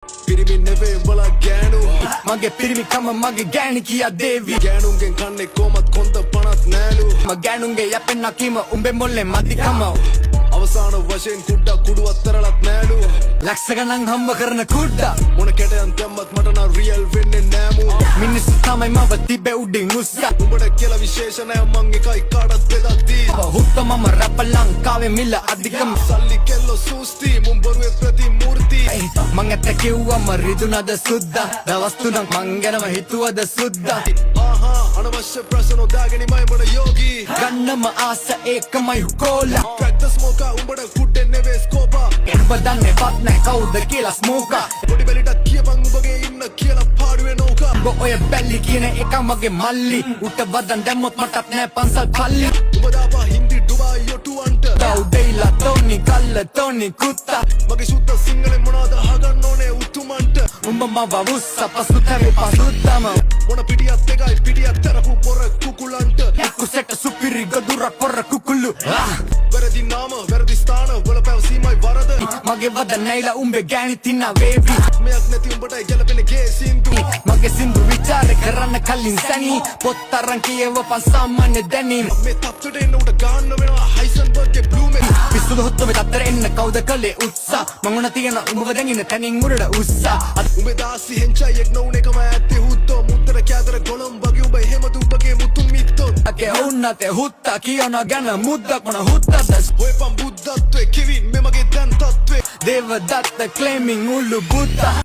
පිරිමි නෙවේ උඹලා ගෑනු මගේ පිරිමි කම මගේ ගෑණි කියා දේවි ගෑනුන්ගෙන් කන්නේ කොමත් කොන්ද පනත් නෑලු ගෑනුන්ගේ යැපෙන් නකීම උඹේ මොල්ලේ මදිකම අවසාන වශයෙන් කුඩ්ඩා කුඩුවත් තරලත් නෑලු ලක්ෂ ගණන් හම්බ කරන කුඩ්ඩා මොන කැටයන් දැම්මත් මට නම් රියල් වෙන්නේ නෑමු මිනිස්සු තමයි මව තිබේ උඩින් උස්සා උඹට කියලා විශේෂ නෑ මං එකයි කාටත් බෙදක් දී හුත්ත මම රැප ලංකාවේ මිල අධිකම සල්ලි කෙල්ලෝ සූස්ති මුන් බොරුවේ ප්‍රතිමූර්ති මං ඇත්ත කිව්වම රිදුනද සුද්දා දවස් තුනක් මං ගැනම හිතුවද සුද්දා ආහා අනවශ්‍ය ප්‍රශ්න දාගෙනමයි මොන යෝගී ගන්නම ආස ඒකමයි හුකෝලා ප්‍රැක්ටිස් මොකා උඹට කුඩේ නෙවේ ස්කෝපා උඹ දන්නේ වත් නෑ කවුද කියලා ස්මෝකා පොඩි බැලිටක් කියපන් උඹගේ ඉන්න කියලා පාඩුවේ නෝකා උඹ ඔය බැල්ලි කියන එක මගේ මල්ලි උට වදන් දැම්මොත් මටත් නෑ පන්සල් පල්ලි උඹ දාපා හින්දි ඩුබායි යොටුවන්ට දව්දෙයිලා තෝනි කල්ල තෝනි කුත්තා මගේ සුත්ත සිංහලෙන් මොනවද අහගන්න ඕනේ උතුමන්ට උඹ මව වුස්ස පසු තැවි පසුත්තම මොන පිටියත් එකයි පිටියක් තරපු පොර කුකුලන්ට කුසෙට සුපිරි ගදුරක් පොර කුකුල්ලු වැරදි නාම වැරදි ස්ථාන වල පැවසීමයි වරද මගේ වද නැයිලා උඹේ ගෑණි තින්න වේවි මෙයක් නැති උඹටයි ගැලපෙන ගේ සින්දු මගේ සින්දු විචාර කරන්න කලින් සැනී පොත් අරන් කියවපන් සාමාන්‍ය දැනීම මේ තත්ත්වයට එන්න උට ගන්න වෙනවා හයිසන්බර්ග්ගේ බ්ලූමෙන් පිස්සුද හොත්තොවේ තත්තර එන්න කවුද කළේ උත්සා මංගුණ තියෙන උඹව දැන් තැනින් උඩට උස්සා උඹේ දාසි හෙන්චයි එක් නොවුන එකම ඇත්තේ හුත්තෝ මුත්තර කෑදර ගොළඹගේ උඹ එහෙම දුඹගේ මුතුන් මිත්තෝ අගේ උන්නතේ හුත්තා කියන ගැන මුද්දක් මොන හුත්තද ඔයපන් බුද්ධත්වේ කිවින් මෙමගේ දැන් තත්ත්වේ දේවදත්ත claiming උල්ලු බුත්තා